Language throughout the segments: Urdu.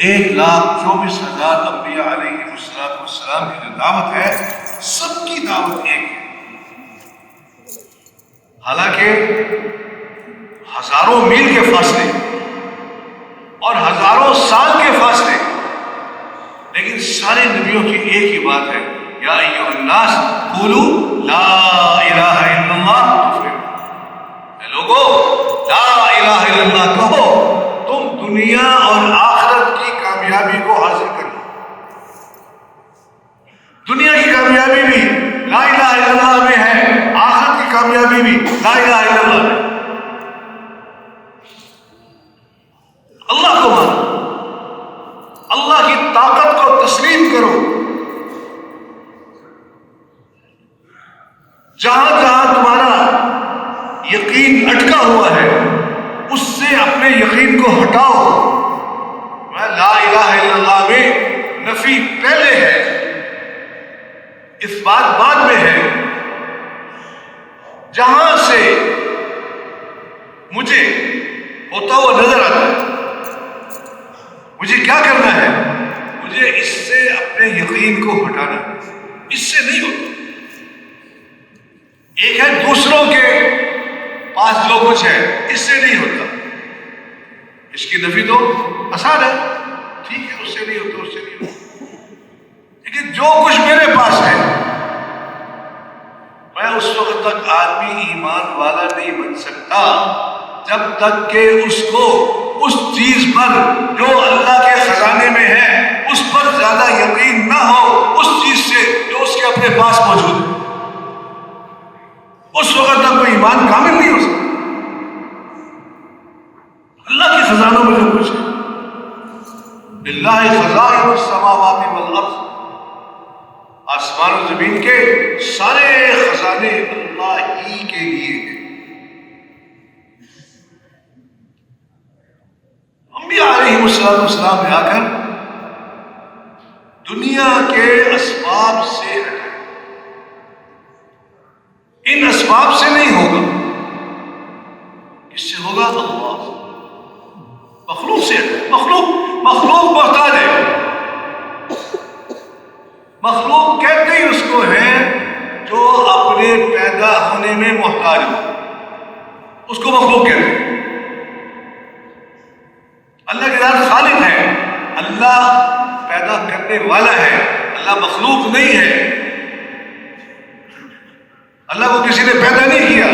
1,24,000 انبیاء علیہ السلام کی جو دعوت ہے، سب کی دعوت ایک ہے. حالانکہ ہزاروں میل کے فاصلے اور ہزاروں سال کے فاصلے، لیکن سارے نبیوں کی ایک ہی بات ہے، یا ایھا الناس قولوا لا الہ الا اللہ تفلحوا. اے لوگو، لا الہ الا اللہ کہو، تم دنیا اور آخرت کی کامیابی کو حاصل کر لو. دنیا کی کامیابی بھی لا الہ الا اللہ میں ہے، آخرت کی کامیابی بھی لا الہ الا اللہ میں. اللہ کو مانو، اللہ کی طاقت کو تسلیم کرو. جہاں جہاں تمہارا یقین اٹکا ہوا ہے، اس سے اپنے یقین کو ہٹاؤ. لا الہ الا اللہ میں نفی پہلے ہے، اس بات بعد میں ہے. جہاں سے مجھے ہوتا ہوا نظر آتا ہے، مجھے کیا کرنا ہے؟ مجھے اس سے اپنے یقین کو ہٹانا ہے. اس سے نہیں ہوتا. ایک ہے دوسروں کے پاس جو کچھ ہے، اس سے نہیں ہوتا. اس کی نفی تو آسان ہے، ٹھیک ہے، اس سے نہیں ہوتا، اس سے نہیں ہوتا. لیکن جو کچھ میرے پاس ہے، میں اس وقت تک آدمی ایمان والا نہیں بن سکتا جب تک کہ اس کو اس چیز پر جو اللہ کے خزانے میں ہے اس پر زیادہ یقین نہ ہو، اس چیز سے جو اس کے اپنے پاس موجود ہے. اس وقت تک کوئی ایمان کامل نہیں ہو سکتا. اللہ کے خزانوں میں جو کچھ ہے، للہ خزائن السماوات والارض، آسمان و زمین کے سارے خزانے اللہ ہی کے لیے ہیں. انبیاء علیہ السلام نے آ کر دنیا کے اسباب سے ہٹے. ان اسباب سے نہیں ہوگا. کس سے ہوگا؟ اللہ. مخلوق سے ہٹے. مخلوق محتاج ہے. مخلوق کہتے ہی اس کو ہے جو اپنے پیدا ہونے میں محتاج ہو، اس کو مخلوق کہتے ہیں. اللہ کی ذات خالق ہے، اللہ پیدا کرنے والا ہے، اللہ مخلوق نہیں ہے. اللہ کو کسی نے پیدا نہیں کیا.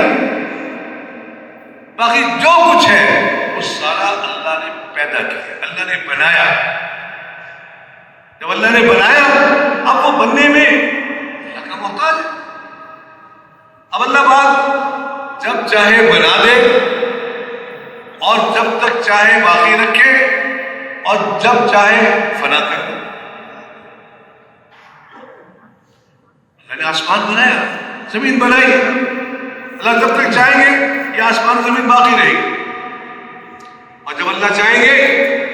باقی جو کچھ ہے وہ سارا اللہ نے پیدا کیا، اللہ نے بنایا. جب اللہ نے بنایا، اب وہ بننے میں اللہ کا محتاج ہے. اب اللہ پاک جب چاہے بنا دے اور جب تک چاہے باقی رکھے اور جب چاہے فنا کر دے. اللہ نے آسمان بنایا، زمین بنائی. اللہ جب تک چاہیں گے یہ آسمان زمین باقی رہے گی، اور جب اللہ چاہیں گے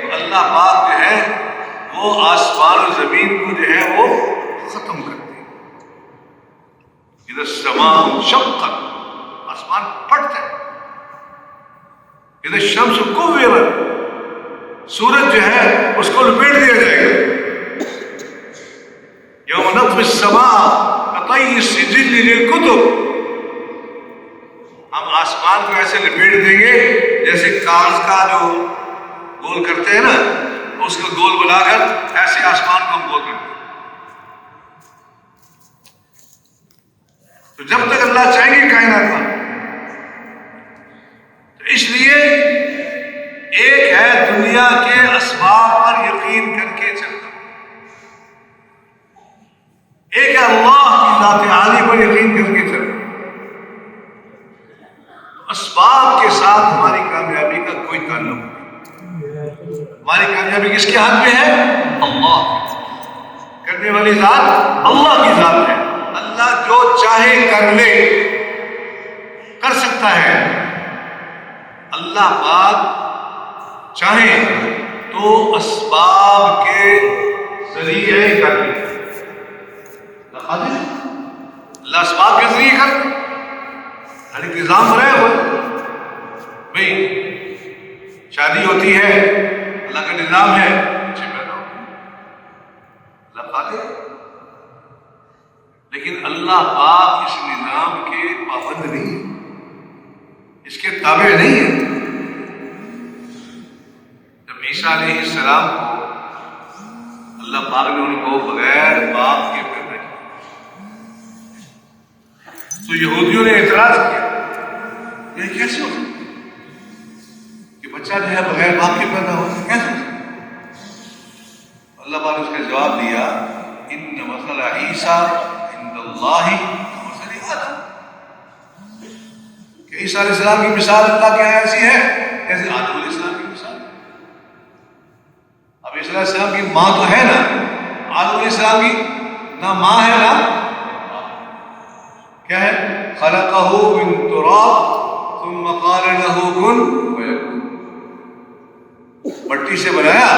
تو اللہ پاک جو ہے وہ آسمان و زمین کو جو ہے وہ ختم کر دے. اذا السماء انشقت، آسمان پھٹ جائے. اذا الشمس كورت، سورج جو ہے اس کو لپیٹ دیا جائے گا. یوم نطوی السماء کطی السجل للکتب، ہم آسمان کو ایسے لپیٹ دیں گے جیسے کاغذ کا جو گول کرتے ہیں نا، اس کو گول بنا کر ایسے آسمان کو ہم گول کرتے ہیں. تو جب تک اللہ چاہیں گے کائنات میں. تو اس لیے ایک ہے دنیا کے اسباب پر یقین کر کے چلنا، ایک ہے اللہ کی ذات عالی پر یقین کر کے چلنا. اسباب کے ساتھ ہماری کامیابی کا کوئی تعلق نہیں. ہماری کامیابی کس کے ہاتھ میں ہے؟ اللہ. کرنے والی ذات اللہ کی ذات ہے. اللہ جو چاہے کر لے، کر سکتا ہے. اللہ پاک چاہے تو اسباب کے ذریعے کر لے. اللہ اسباب کے ذریعے کر لے. ہر انتظام بنائے ہوئے. بھائی شادی ہوتی ہے، اللہ کا نظام ہے، کھا لے، لیکن اللہ پاک اس نظام کے پابند نہیں ہے، اس کے تابع نہیں ہے۔ جب عیسیٰ علیہ السلام کو اللہ پاک نے ان کو بغیر باپ کے پیدا کیا تو یہودیوں نے اعتراض کیا، یہ کیسے ہو سکتا کہ بچہ جو ہے بغیر باپ کے پیدا ہو، کیسے ہو سکتا؟ اللہ پاک نے اس کا جواب دیا، ان مثل عیسیٰ عند اللہ کمثل آدم، کہ عیسیٰ علیہ السلام کی مثال اللہ کے یہاں ایسی ہے جیسے آدم علیہ السلام کی مثال۔ اب عیسیٰ علیہ السلام کی ماں تو ہے نا، آدم علیہ السلام کی نہ ماں ہے نا کیا ہے، خلقہ من تراب ثم قال له کن فیکون، مٹی سے بنایا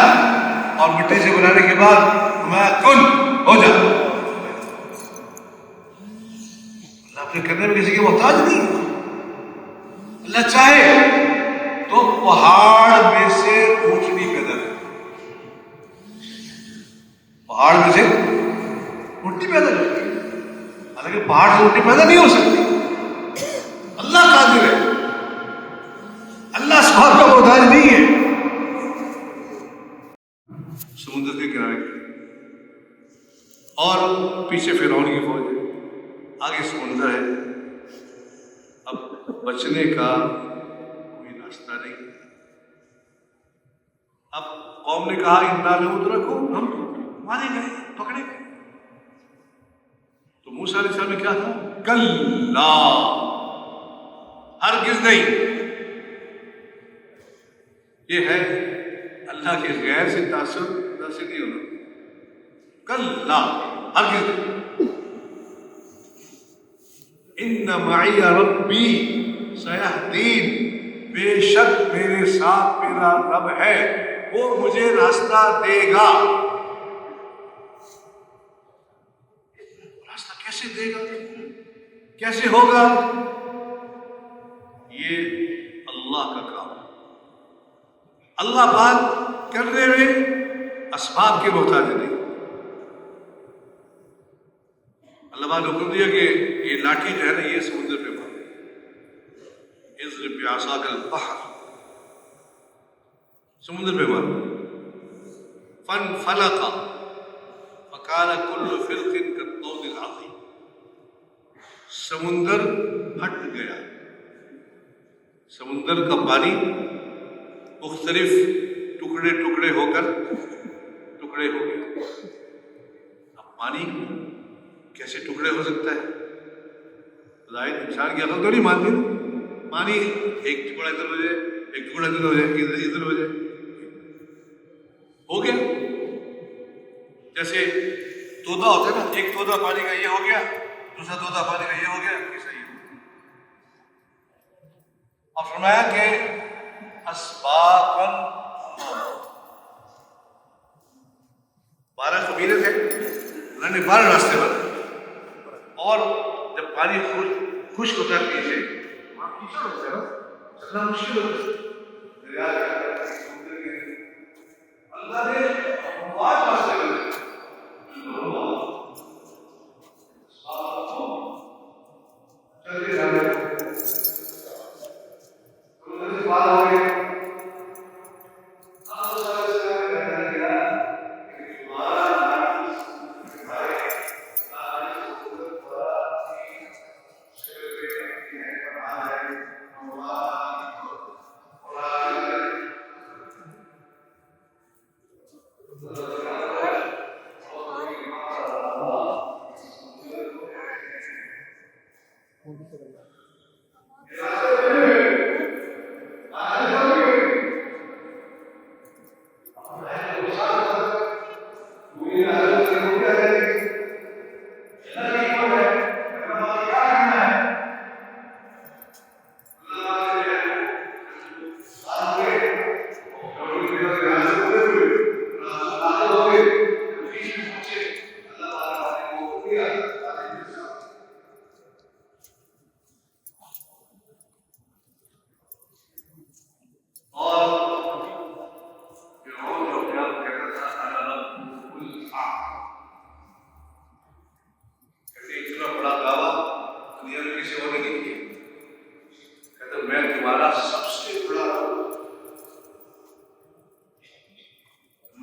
اور مٹی سے بنانے کے بعد میں کن ہو جا۔ اللہ اپنے کرنے میں کسی کے محتاج نہیں، اللہ چاہے تو پہاڑ میں سے اونٹنی پیدا کر، پہاڑ میں سے اونٹنی پیدا کر، حالانکہ پہاڑ سے اونٹنی پیدا نہیں ہو سکتی، اللہ قادر ہے، اللہ سبحانہ کا محتاج نہیں ہے۔ سمندر کے کنارے اور پیچھے فرعون کی فوج ہے، آگے سمندر ہے، اب بچنے کا کوئی راستہ نہیں۔ اب قوم نے کہا انا لمدرکون، ہم مارے گئے، پکڑے گئے۔ تو موسیٰ علیہ السلام نے کیا تھا، کلا، ہرگز نہیں۔ یہ ہے اللہ کے غیر سے تاثر نہیں ہونا، کلا، ہرگز نہیں۔ ان معی ربی سیہدین، بے شک میرے ساتھ میرا رب ہے، وہ مجھے راستہ دے گا۔ راستہ کیسے دے گا، کیسے ہوگا، یہ اللہ کا کام ہے۔ اللہ پاک کرنے میں اسباب کے محتاج نہیں۔ اللہ پاک نے حکم دیا کہ یہ لاٹھی جو ہے نا یہ سمندر پہ مارو، اضرب بعصاک البحر، سمندر پہ مارو، فانفلق فکان کل فرق کالطود العظیم، سمندر پھٹ گیا، سمندر کا پانی مختلف ٹکڑے ٹکڑے ہو کر ٹکڑے ہو گئے۔ اب پانی کیسے ٹکڑے ہو سکتا ہے، ظاہر انسان کی عقل تو نہیں مانتی، پانی ایک ٹکڑا ادھر ہو جائے، ایک ٹکڑا ادھر ہو جائے، ادھر ہو جائے، ہو گیا۔ جیسے تودا ہوتا ہے نا، ایک تودا پانی کا یہ ہو گیا، دوسرا تودا پانی کا یہ ہو گیا، یہ صحیح ہو۔ اور فرمایا کہ اسباباً، 12 قبیلے تھے، انہوں نے 12 راستے بنائے، اور جب پانی خشک ہوتا ہے پیچھے وہاں کیچڑ ہوتا ہے نا، چلنا مشکل ہوتا ہے، دریا اللہ نے بہت راستے بنائے، چلتے جانے بات ہو گئی۔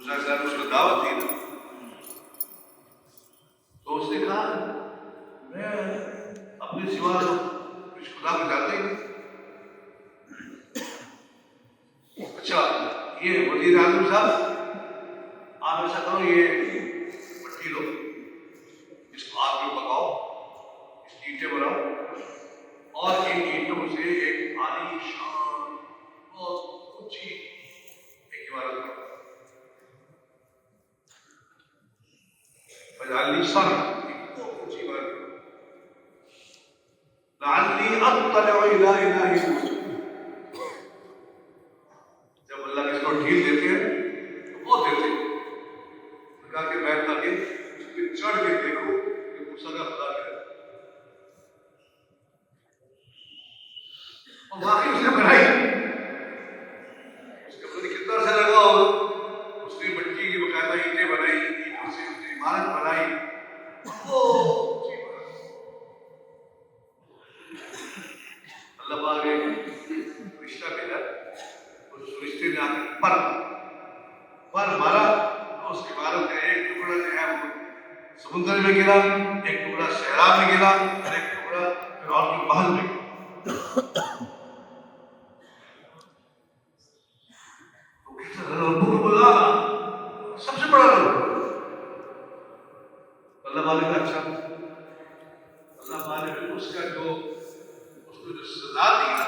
موسیٰ علیہ السلام نے اس کو دعوت دی نا، تو اس نے کہا میں اپنے سوا کچھ خدا کو جانتے ہیں. اچھا یہ وزیر اعظم صاحب آپ ایسا کرو، یہ مٹی لو، اس کو آگ میں پکاؤ، اس کی اینٹیں بناؤ اور ان اینٹوں سے ایک عالی شان بہت اونچی ایک عمارت بناؤ. فجعلنی صرح، ایک بہت اونچی عمارت بناؤ. لعلی اطلع الی الہ موسیٰ، جب اللہ کس کو ڈھیل دیتے ہیں تو وہ دیتے ہیں. کہا کہ میں تاکہ اس پہ چڑھ کے دیکھوں کہ موسیٰ کا خدا کیا ہے. اور واقعی اس نے بنائی. اس کے پتہ نہیں کتنا عرصہ لگا ہوگا. اس نے مٹی کی باقاعدہ اینٹیں بنائی، اینٹوں سے اس نے عمارت بنائی. اللہ پاک نے رشتہ بھیجا، اس رشتے نے آ کے پر مارا. اس کے بارے میں ایک ٹکڑا جو ہے وہ سمندر میں گرا، ایک ٹکڑا صحرا میں گرا اور ایک ٹکڑا فرعون کے محل میں گرا. ربوں کو بلا سب سے بڑا رب. اللہ پاک نے کہا اچھا. اللہ پاک نے اس کو جو سزا دی نا،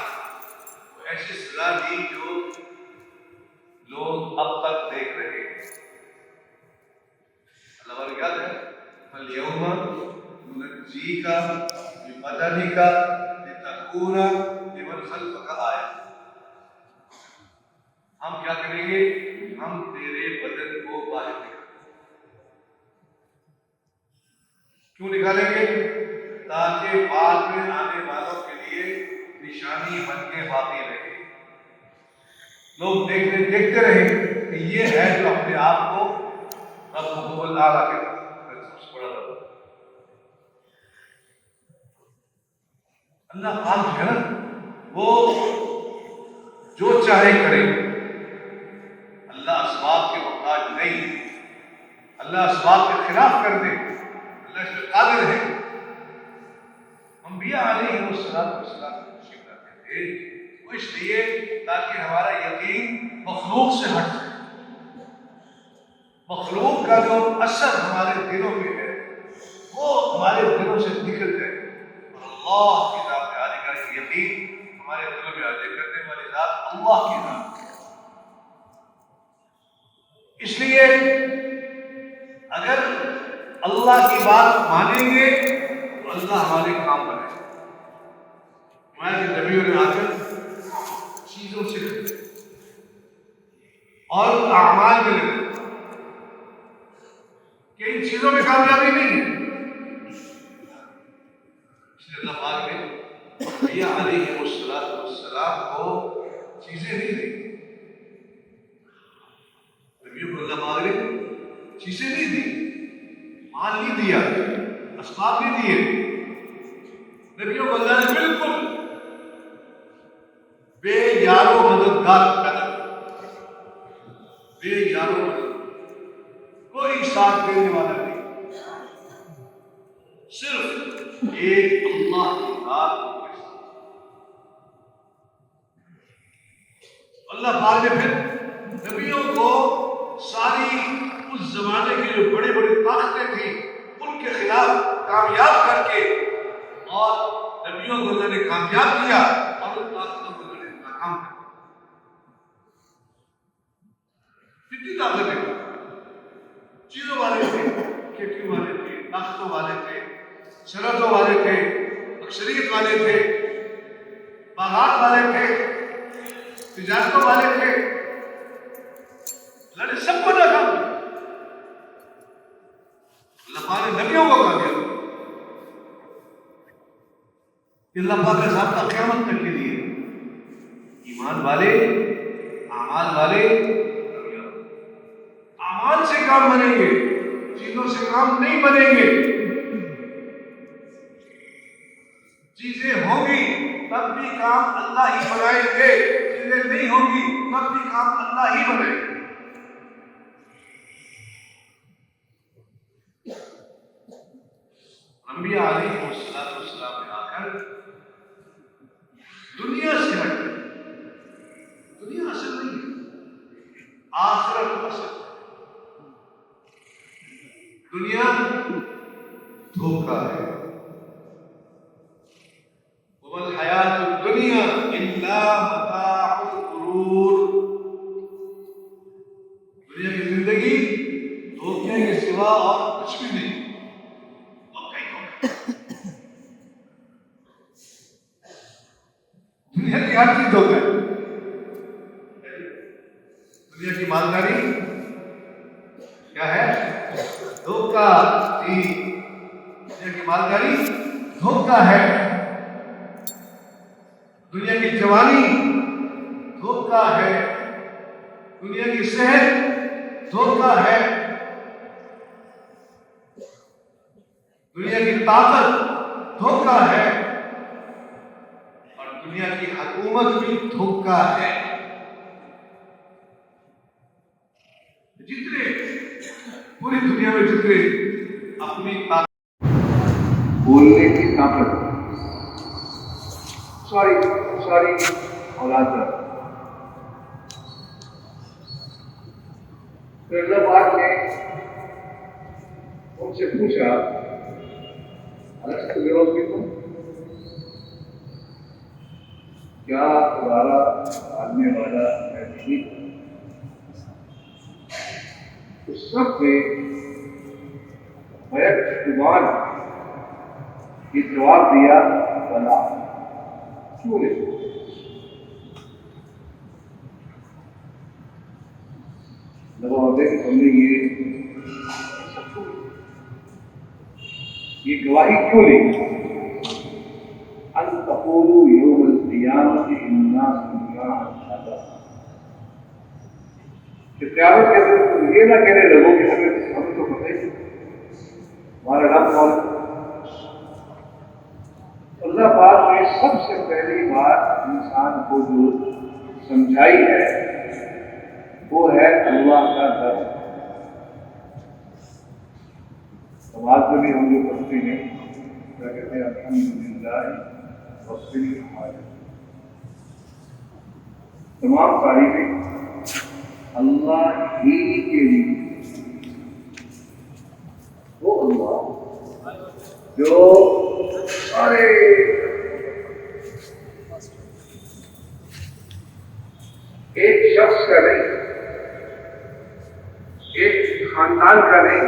وہ ایسی سزا دی جو لوگ اب تک دیکھ رہے ہیں. اللہ پاک نے کہا ہے فَالْيَوْمَ نُنَجِّيكَ بِبَدَنِكَ لِتَكُونَ لِمَنْ خَلْفَكَ آیَةً. ہم کیا کریں گے؟ ہم تیرے بدن کو باہر نکالیں. کیوں نکالیں گے؟ تاکہ بعد میں آنے والوں کے لیے نشانی بن کے باقی رہے. لوگ دیکھتے رہیں کہ یہ ہے جو اپنے آپ کو رب الاعلیٰ کے سب سے بڑا رب. اللہ پاک جو ہے نا، وہ جو چاہے کرے. اللہ اسباب کے محتاج نہیں. اللہ اسباب کے خلاف کر دے، اللہ اس پہ قادر ہے. انبیاء علیہ السلام تشریف لاتے تھے وہ اس لیے تاکہ ہمارا یقین مخلوق سے ہٹ جائے. مخلوق کا جو اثر ہمارے دلوں میں ہے وہ ہمارے دلوں سے نکل جائے اور اللہ کی ذات عالی کا یقین ہمارے دلوں میں حاضر کرنے والی ذات اللہ کی ذات. اس لیے اگر اللہ کی بات مانیں گے تو اللہ ہمارے کام بنے. ہمارے نبیوں نے آ کر چیزوں سے اور اعمال میں لگے کہ ان چیزوں میں کامیابی نہیں ہے. اس لیے اللہ پاک نے نبی علیہ السلام کو چیزیں نہیں دی. نبیوں کو اللہ پاک نے چیزیں نہیں دی، مال نہیں دیا، اسباب نہیں دیے. نبیوں کو اللہ نے بالکل بے یار و مددگار پیدا کیا. بے یار و مدد، کوئی ساتھ دینے والا نہیں، صرف ایک اللہ کی ذات کے ساتھ. اللہ پاک نے پھر نبیوں کو ساری اس زمانے کی جو بڑی بڑی طاقتیں تھیں ان کے خلاف کامیاب کر کے، اور نبیوں کو اللہ نے کامیاب کیا اور ان طاقتوں کو اللہ نے ناکام کر دیا. کتنی طاقتیں چیزوں والے تھے، کھیتیوں والے تھے، طاقتوں والے تھے، سرحدوں والے تھے، اکثریت والے تھے، باغات والے تھے، تجارتوں والے تھے. اللہ نے سب کو ناکام کیا. اللہ پاک نے نبیوں کو کامیاب کیا. اللہ پاک کا ضابطہ قیامت تک کے لیے ایمان والے، اعمال والے اعمال سے کام بنیں گے، چیزوں سے کام نہیں بنیں گے. چیزیں ہوں گی تب بھی کام اللہ ہی بنائیں گے، چیزیں نہیں ہوں گی تب بھی کام اللہ ہی بنائیں گے. انبیاء علیہ السلام نے آ کر دنیا سے ہٹ گئے. دنیا اصل نہیں ہے، آخرت اصل ہے. دنیا دھوکہ ہے. وَمَا الْحَيَاةُ الدُّنْيَا إِلَّا مَتَاعُ الْغُرُورِ. دنیا کی زندگی دھوکے کے سوا اور کچھ بھی نہیں. دنیا کی ہر چیز دھوکہ ہے. دنیا کی مالداری کیا ہے؟ دھوکہ. جی، دنیا کی مالداری دھوکہ ہے. دنیا کی جوانی دھوکہ ہے. دنیا کی صحت دھوکہ ہے. دنیا کی طاقت دھوکہ ہے. اور دنیا کی حکومت بھی دھوکہ ہے. جتنے پوری دنیا میں جتنے اپنی طاقت، بولنے کی طاقت، ساری اولاد پر. پھر اللہ پاک نے ان سے پوچھا الست بربکم، کیا تمہارا ماننے والا میں نہیں ہوں؟ اس سب میں بیک زبان یہ جواب دیا بلا. کیوں نہیں؟ ہم نے یہ گواہی کیوں لی؟ ان تقولوا یوم القیامت انا كنا عن هذا، کہ قیامت کے دن تم یہ نہ کہنے لگو کہ ہمیں تو پتہ ہی ہمارا رب کون. اللہ پاک نے سب سے پہلی بات انسان کو جو سمجھائی ہے وہ ہے اللہ کا ڈر. نماز میں بھی ہم جو پڑھتے ہیں کیا کہتے ہیں؟ الحمدللہ رب العالمین. تمام تعریفیں اللہ ہی کے لیے. وہ اللہ جو سارے ایک شخص کا نہیں، ایک خاندان کا نہیں،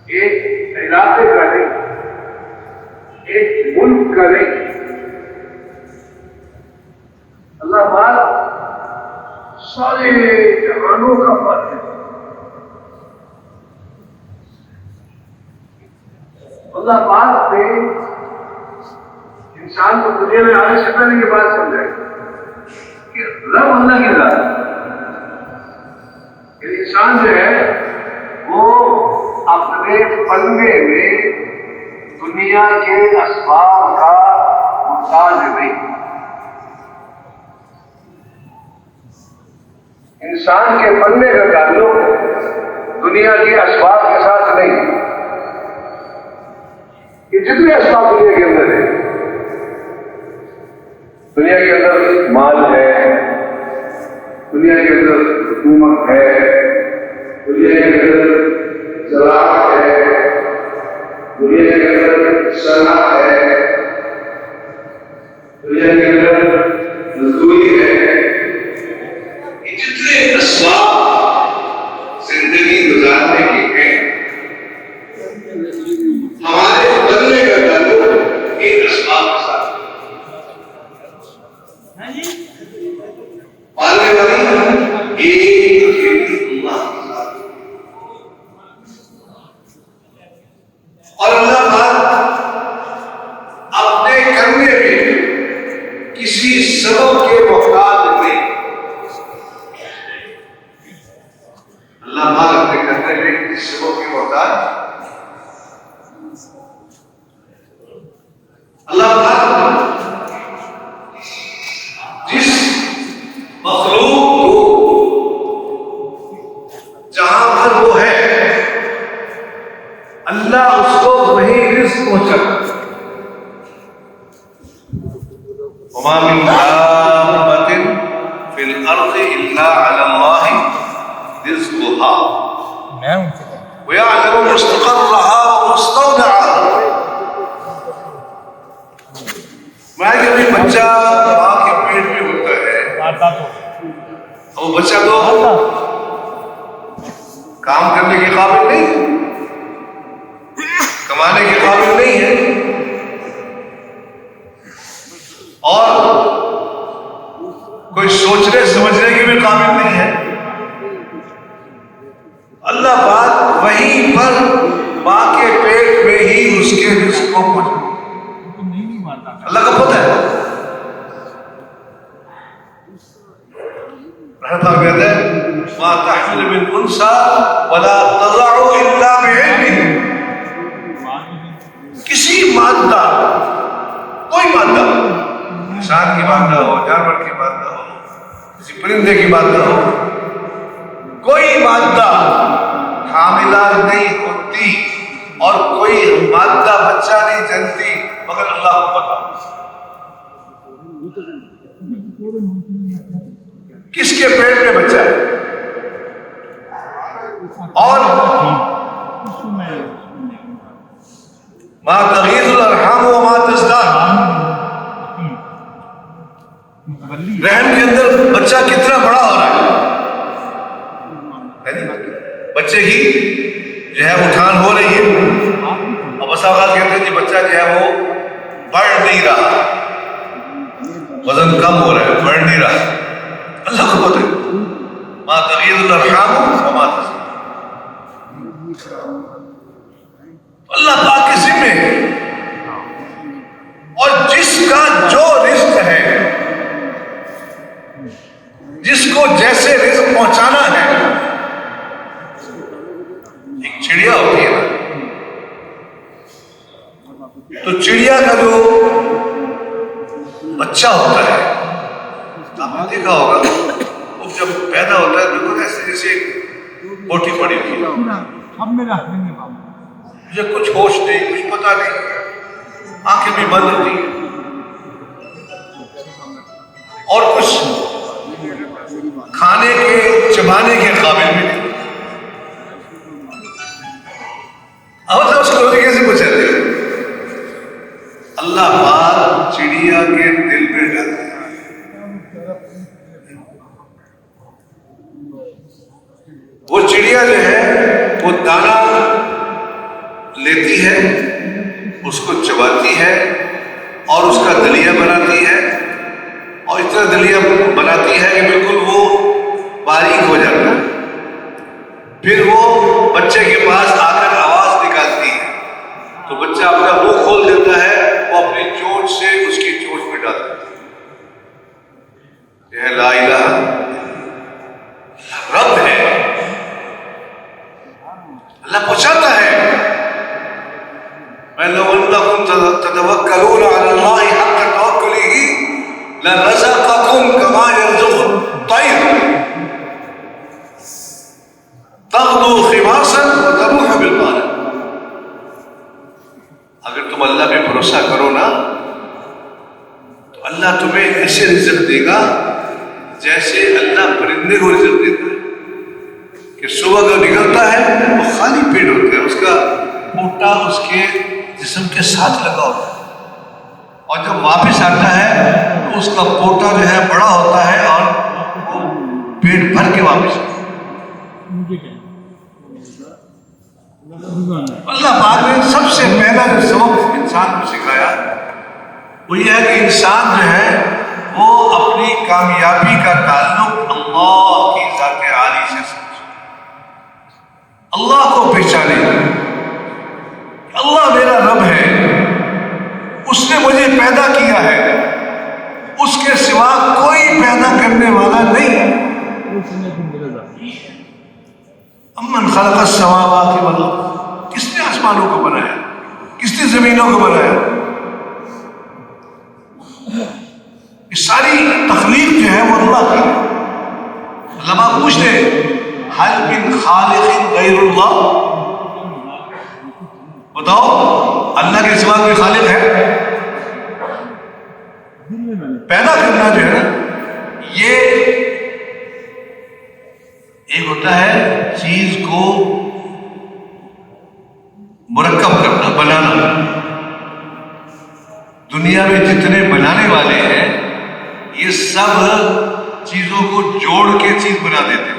ایک علاقے کا نہیں، ایک ملک کا نہیں. اللہ پاک سارے جہانوں کا مالک ہے. اللہ پاک نے انسان کو دنیا میں آنے سے پہلے یہ بات سمجھائی کہ رب اللہ کی ذات ہے. انسان جو ہے وہ اپنے پلے میں دنیا کے اسباب کا محتاج نہیں. انسان کے پلے کا تعلق دنیا کے اسباب کے ساتھ نہیں. یہ جتنے اسباب دنیا کے اندر ہیں، دنیا کے اندر مال ہے، دنیا کے اندر حکومت ہے، دنیا کے اندر زراعت ہے، دنیا کے اندر صنعت ہے، دنیا کے اندر مزدوری ہے. یہ جتنے اسباب زندگی گزارنے کے ہیں، ہمارے بننے کا تعلق ایک اسباب کے ساتھ. پالنے والی ایک اللہ کے ساتھ. اور اللہ پاک اپنے کرنے میں کسی سبب کے محتاج نہیں. اللہ پاک اپنے کرنے میں کسی سبب کے محتاج. اللہ پاک جس مخلوق کو جہاں پر وہ ہے اللہ اس کو وہی رزق پہنچاتا. وما من دابة في الأرض إلا على الله رزقها ويعلم مستقرها ومستودعها. میں کبھی بچہ ماں کے پیٹ میں ہوتا ہے، وہ بچہ تو کام کرنے کے قابل نہیں، کمانے کے قابل نہیں ہے، اور کوئی سوچنے سمجھنے کے بھی قابل نہیں ہے. اللہ پاک وہیں پر ماں کے پیٹ میں ہی اس کے رزق کو پہنچا. اللہ کا پتہ ہے. رحمت اللہ کہتے ہیں ما تحمل من انثى ولا تضع الا بعلمه. کسی مادہ، کوئی مادہ، انسان کی مادہ ہو، جانور کی مادہ ہو، کسی پرندے کی مادہ ہو، کوئی مادہ حاملہ نہیں ہوتی اور کوئی مادہ بچہ نہیں جنتی مگر اللہ کو پتا. کس کے پیٹ میں بچہ ہے اور ما تغیظ الارحام وما تزداد. رحم کے اندر بچہ کتنا بڑا ہو رہا ہے، بچے کی جو ہے اٹھان ہو رہی ہے، اور بس اوقات کہتے ہیں کہ بچہ جو ہے وہ بڑھ نہیں رہا، وزن کم ہو رہا ہے، بڑھ نہیں رہا. اللہ کو پتہ ہے ما تغیظ الارحام وما تزداد. اللہ پاک کے ذمہ ہے، اور جس کا جو رزق ہے، جس کو جیسے رزق پہنچانا ہے. ایک چڑیا ہوتی ہے نا، تو چڑیا کا جو بچہ ہوتا ہے آپ نے دیکھا ہوگا، وہ جب پیدا ہوتا ہے بالکل ایسے جیسے بوٹی پڑی ہوئی ہے، مجھے کچھ ہوش نہیں، کچھ پتا نہیں، آنکھیں بھی بند ہوتی ہیں اور کچھ کھانے کے چبانے کے قابل بھی نہیں. اب اس کو کیسے پہنچاتے ہیں؟ اللہ پاک چڑیا کے دل میں ڈالتا ہے. وہ چڑیا جو ہے وہ دانا لیتی ہے، اس کو چباتی ہے اور اس کا دلیا بناتی ہے، اور اتنا دلیا بناتی ہے کہ بالکل وہ باریک ہو جاتا ہے. پھر وہ بچے کے پاس آ کر آواز نکالتی ہے تو بچہ اپنا منہ کھول دیتا ہے، وہ اپنی چونچ سے اس کی چونچ میں ڈالتا ہے. یہ لا الہ رب ہے، اللہ پہنچاتا ہے. میں لو انکم تتوکلون علی اللہ حق توکلہ لرزقکم کما یرزق الطیر تغدو خماصا وتروح بالغداۃ. اگر تم اللہ پہ بھروسہ کرو نا تو اللہ تمہیں ایسے رزق دے گا جیسے اللہ پرندے کو رزق دیتا ہے کہ صبح جو نکلتا ہے وہ خالی پیٹ ہوتا ہے، اس کا پوٹا اس کے جسم کے ساتھ لگا ہوتا ہے، اور جب واپس آتا ہے تو اس کا پوٹا جو ہے بڑا ہوتا ہے اور وہ پیٹ بھر کے واپس آتا ہے. اللہ پاک نے سب سے پہلا جو سبق انسان کو سکھایا وہ یہ ہے کہ انسان جو ہے وہ اپنی کامیابی کا تعلق اللہ کی ذات عالی سے سمجھے، اللہ کو پہچانے. اللہ میرا رب ہے، اس نے مجھے پیدا کیا ہے، اس کے سوا کوئی پیدا کرنے والا نہیں. امن خلق السماوات والارض، کس نے آسمانوں کو بنایا، کس نے زمینوں کو بنایا؟ یہ ساری تخلیق جو ہے وہ اللہ کی. علماء پوچھتے ہیں حل من خالق غیر اللہ، بتاؤ اللہ کے سوا کوئی خالق ہے؟ پیدا کرنا جو ہے نا، یہ ایک ہوتا ہے چیز کو مرکب کرنا، بنانا. دنیا میں جتنے بنانے والے ہیں یہ سب چیزوں کو جوڑ کے چیز بنا دیتے ہیں.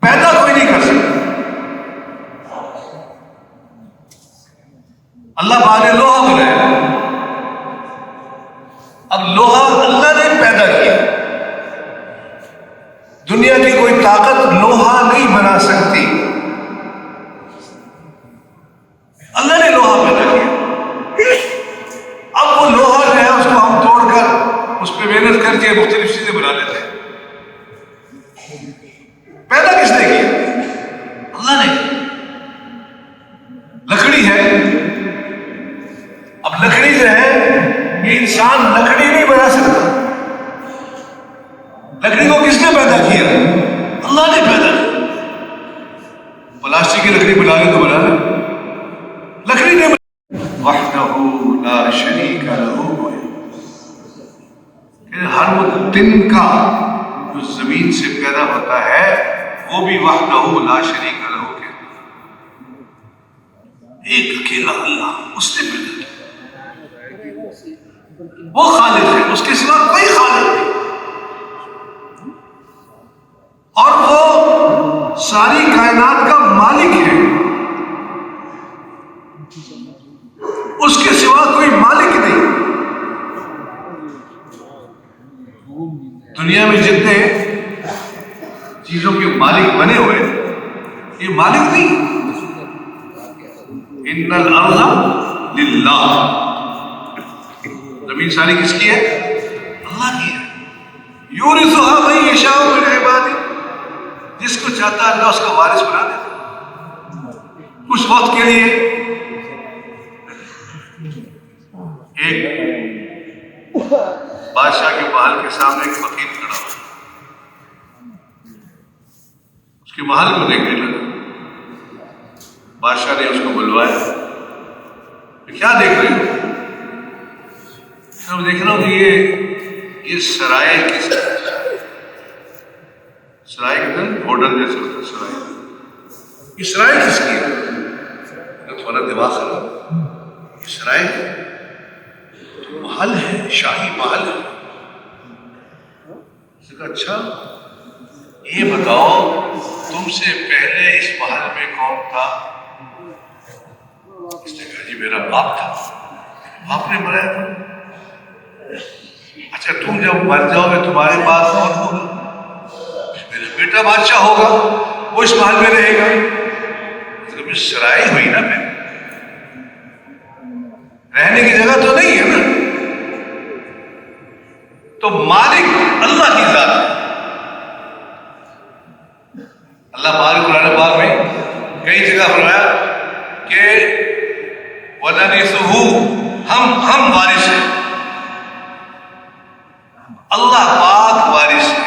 پیدا کوئی نہیں کر سکتا. اللہ پاک نے لوہا بنایا، اب لوہا اللہ نے پیدا کیا. دنیا کی کوئی طاقت لوہا نہیں بنا سکتی، اللہ نے لوہا پیدا کیا. اب وہ لوہا جو ہے اس کو ہم توڑ کر اس پہ محنت کر کے مختلف چیزیں بنا لیتے ہیں. پیدا کس نے کیا؟ اللہ نے. لکڑی ہے، اب لکڑی جو ہے یہ انسان لکڑی نہیں بنا سکتا. لکڑی کو کس نے پیدا کیا؟ اللہ نے پیدا کیا. پلاسٹک کی لکڑی بنا لے تو بنا لے، لکڑی نے وحدہ لا شریک لہ. ہر وہ دن کا جو زمین سے پیدا ہوتا ہے وہ بھی وحدہ لا شریک لہ کے ایک اکیلا اللہ، اس نے پیدا کیا. وہ خالق ہے، اس کے سوا کوئی خالق نہیں. اور وہ ساری کائنات کا مالک ہے، اس کے سوا کوئی مالک نہیں. دنیا میں جتنے چیزوں کے مالک بنے ہوئے یہ مالک نہیں. ان الارض للہ، زمین ساری کس کی ہے؟ اللہ کی ہے. یورثھا من یشاء من عبادہ، جس کو چاہتا ہے اللہ اس کا وارث بنا دیتا. کچھ وقت کے لیے ایک بادشاہ کے محل کے سامنے ایک فقیر کھڑا ہوا، اس کے محل کو دیکھنے لگا. بادشاہ نے اس کو بلوایا. کیا دیکھ رہے ہو؟ میں دیکھ رہا ہوں کہ یہ سرائے کس سرائے کے اندر ہوٹل جیسے ہوتا ہے سرائے، یہ سرائے کس کی ہے؟ تھوڑا دماغ خراب. یہ سرائے محل ہے، شاہی محل ہے. اس نے کہا اچھا یہ بتاؤ تم سے پہلے اس محل میں کون تھا؟ اس نے کہا جی میرا باپ تھا. باپ نے بنایا تھا. اچھا تم جب مر جاؤ گے تمہارے پاس کون ہوگا؟ میرا بیٹا بادشاہ ہوگا، وہ اس محل میں رہے گا. سرائے ہوئی نا، میں رہنے کی جگہ تو نہیں ہے نا. تو مالک اللہ کی ذات ہے. اللہ پاک قرآن پاک میں کئی جگہ فرمایا کہ وَنَرِثُهُ، ہم وارث ہیں. اللہ پاک وارث ہے.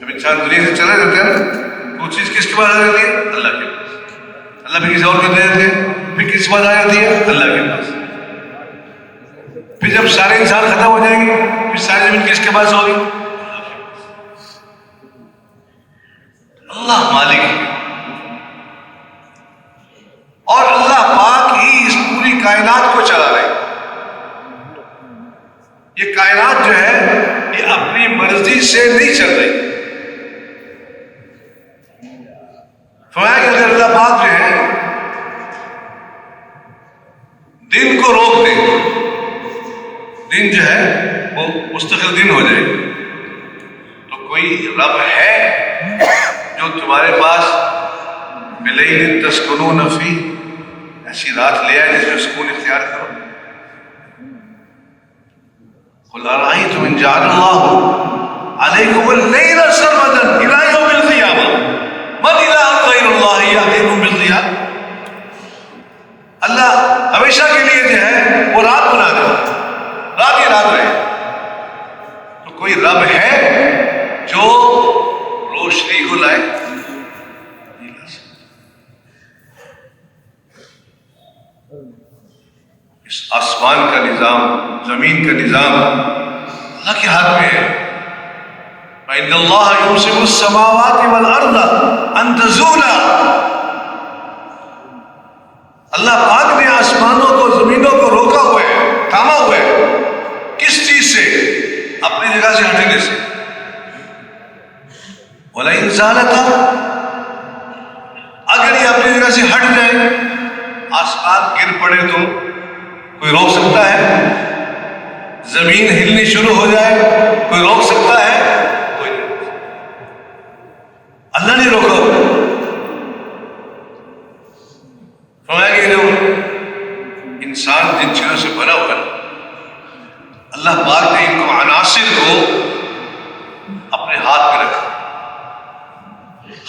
جب انسان دنیا سے چلا جاتا ہے نا، وہ چیز کس کے پاس آ جاتی ہے؟ اللہ کے پاس. اللہ پھر کسی اور کو دے دیتے ہیں، پھر کس کے پاس آ جاتی ہے؟ اللہ کے پاس. پھر جب سارے انسان ختم ہو جائیں گے پھر ساری زمین کس کے پاس ہوگی؟ اللہ مالک ہے. اور اللہ پاک ہی اس پوری کائنات کو چلا رہے. یہ کائنات جو ہے یہ اپنی مرضی سے نہیں چل رہی. فرمایا کہ اگر اللہ پاک جو ہے دن کو روک دے، دن جو ہے وہ مستقل دن ہو جائے، تو کوئی رب ہے جو تمہارے پاس بِلَيْلٍ تَسْكُنُونَ فِيهِ ایسی رات لے آئے جس میں سکون اختیار کرو. قُلْ أَرَأَيْتُمْ إِنْ جَعَلَ اللَّهُ عَلَيْكُمُ اللَّيْلَ سَرْمَدًا إِلَىٰ يَوْمِ الْقِيَامَةِ مَنْ إِلَٰهٌ غَيْرُ اللَّهِ يَأْتِيكُم بِالضِّيَاءِ. اللہ ہمیشہ کے لیے جو ہے وہ رات بنا دے، رات ہی رات رہے. تو کوئی رب ہے جو روشنی کو لائے؟ نظام، زمین کا نظام اللہ کے ہاتھ میں ہے. فَإِنَّ اللَّهَ يُمْسِكُ السَّمَاوَاتِ وَالْأَرْضَ أَن تَزُولَا. اللہ پاک نے آسمانوں کو زمینوں کو روکا ہوا ہے، تھاما ہوا ہے. کس چیز سے؟ اپنی جگہ سے ہٹنے سے. وَلَئِن زَالَتَا، اگر یہ اپنی جگہ سے ہٹ جائے، آسمان گر پڑے تو کوئی روک سکتا ہے؟ زمین ہلنی شروع ہو جائے کوئی روک سکتا ہے؟ کوئی نہیں. اللہ نے روکا ہوا. فرمایا کہ جو انسان جن چیزوں سے بنا ہوا ہے، اللہ پاک نے ان کو عناصر کو اپنے ہاتھ میں رکھا.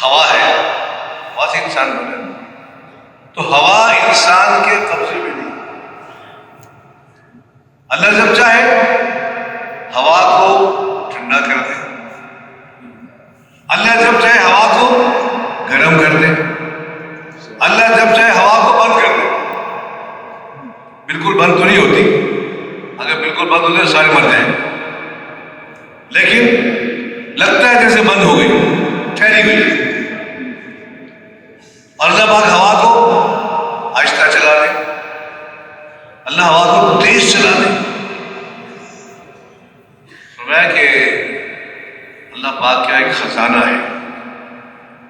ہوا ہے، ہوا سے انسان بنا، تو ہوا انسان کے قبضے میں نہیں. اللہ جب چاہے ہوا کو ٹھنڈا کر دے، اللہ جب چاہے ہوا کو گرم کر دے، اللہ جب چاہے ہوا کو بند کر دے. بالکل بند تو نہیں ہوتی، اگر بالکل بند ہو جائے سارے مر جائیں، لیکن لگتا ہے جیسے بند ہو گئی، ٹھہری ہوئی. اور اللہ پاک ہوا کو آہستہ چلا دے، اللہ ہوا کو تیز چلا دے. فرمایا کہ اللہ پاک کا ایک خزانہ ہے،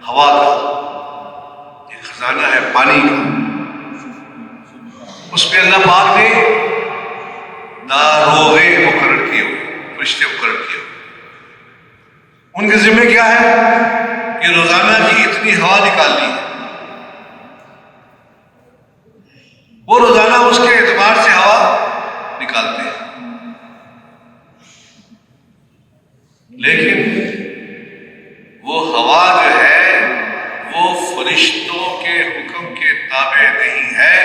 ہوا کا ایک خزانہ ہے، پانی کا. اس پہ اللہ پاک نے داروغے مقرر کیے ہوئے، فرشتے مقرر کیے ہوئے. ان کے ذمہ کیا ہے کہ روزانہ کی اتنی ہوا نکالنی ہے. وہ روزانہ اس کے اعتبار سے ہوا نکالتے ہیں، لیکن وہ ہوا جو ہے وہ فرشتوں کے حکم کے تابع نہیں ہے،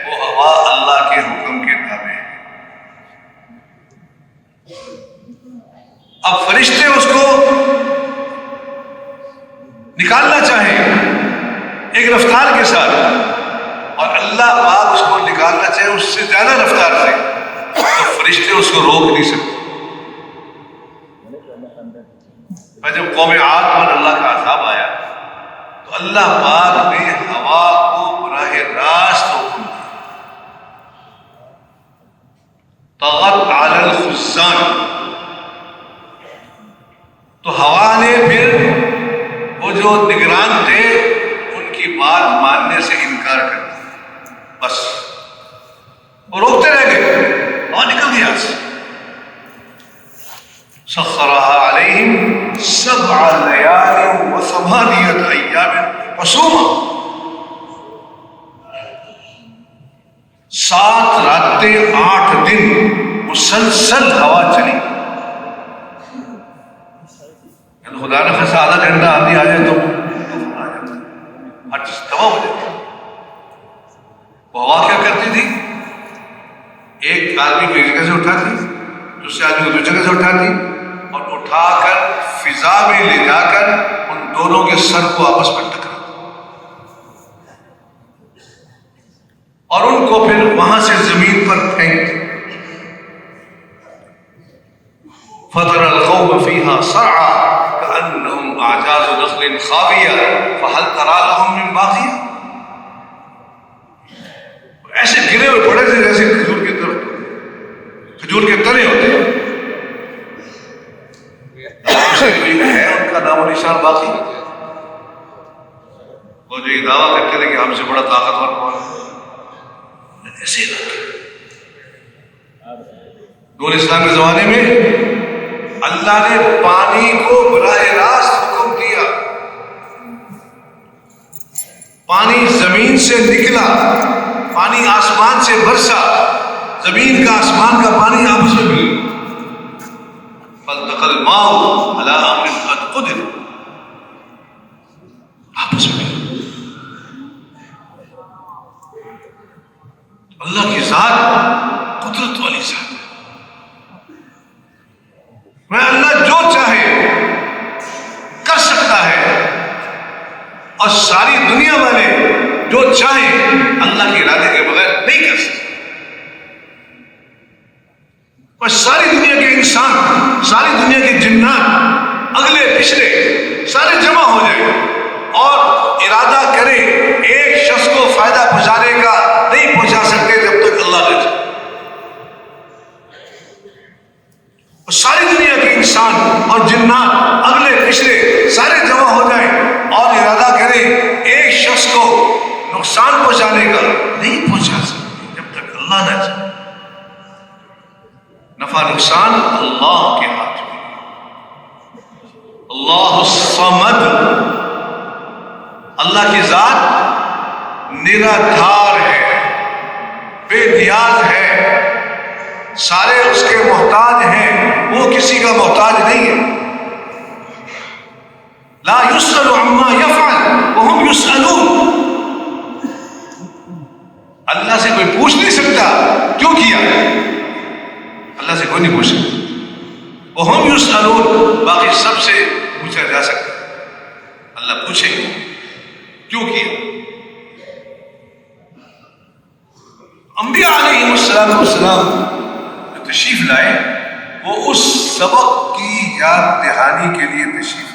وہ ہوا اللہ کے حکم کے تابع ہے. اب فرشتے اس کو نکالنا چاہیں ایک رفتار کے ساتھ، اور اللہ پاک اس کو نکالنا چاہے اس سے زیادہ رفتار سے، تو فرشتے اس کو روک نہیں سکتے. جب قوم عاد پر اللہ کا عذاب آیا تو اللہ پاک نے ہوا کو براہ راست حکم دیا، طغت علی الخزان. تو ہوا نے پھر وہ جو نگران تھے ان کی بات ماننے سے انکار کر دیا. بس وہ روکتے رہ گئے، ہوا نکل گیا. سخرها علیہم 7 لیال و 8 ایام حسوما. 7 راتیں 8 دن مسلسل ہوا چلی. خدا نے خاصا آدھا گھنٹہ آندھی آ جائے تو آ جاتا، ہر چیز تباہ ہو جاتی. وہ ہوا کیا کرتی تھی؟ ایک آدمی کو ایک جگہ سے اٹھاتی، دوسرے آدمی کو دوسری جگہ سے اٹھاتی، اور اٹھا کر فضا میں لے جا کر ان دونوں کے سر کو آپس میں ٹکرا، اور ان کو پھر وہاں سے زمین پر پھینک. فَتَرَى الْقَوْمَ فِيهَا صَرْعَىٰ كَأَنَّهُمْ أَعْجَازُ نَخْلٍ خَاوِيَةٍ فَهَلْ تَرَىٰ لَهُم مِّن بَاقِيَةٍ. ایسے گرے ہوئے پڑے تھے جیسے کھجور کے درخت، کھجور کے تنے ہوتے ہیں. ہے ان کا نام و نشان باقی؟ وہ جو یہ دعویٰ کرتے تھے کہ ہم سے بڑا طاقتور کون ہے، ایسے ہی دور اسلام کے زمانے میں اللہ نے پانی کو براہ راست حکم دیا. پانی زمین سے نکلا، پانی آسمان سے برسا، زمین کا آسمان کا پانی آپس میں مل گیا. فَالْتَقَى الْمَاءُ عَلَىٰ أَمْرٍ قَدْ قُدِرَ. آپس میں اللہ کی ذات قدرت والی ذات ہے. میں اللہ جو چاہے کر سکتا ہے، اور ساری دنیا والے جو چاہیں اللہ کے ارادے کے بغیر نہیں کر سکتے. بس ساری دنیا کے انسان، ساری دنیا کے جنات، اگلے پچھلے سارے جمع ہو جائیں اور ارادہ کریں، ایک شخص کو فائدہ پہنچانے کا نہیں پہنچا سکتے جب تک اللہ نہ چاہے۔ ساری دنیا کے انسان اور جنات اگلے پچھلے سارے جمع ہو جائیں اور ارادہ کریں، ایک شخص کو نقصان پہنچانے کا نہیں پہنچا سکتے جب تک اللہ نہ چاہے۔ نفع نقصان اللہ کے ہاتھ میں۔ اللہ الصمد، اللہ کی ذات نرادھار ہے، بے نیاز ہے، سارے اس کے محتاج ہیں، وہ کسی کا محتاج نہیں ہے۔ لا يسأل عما يفعل وهم يسألون، اللہ سے کوئی پوچھ نہیں سکتا کیوں کیا، اللہ سے کوئی نہیں پوچھ سکتا۔ وهم يسألون، باقی سب سے پوچھا جا سکتا، اللہ پوچھے کیوں کیا۔ انبیاء علیہ السلام تشریف لائے، وہ اس سبق کی یاد دہانی کے لیے تشریف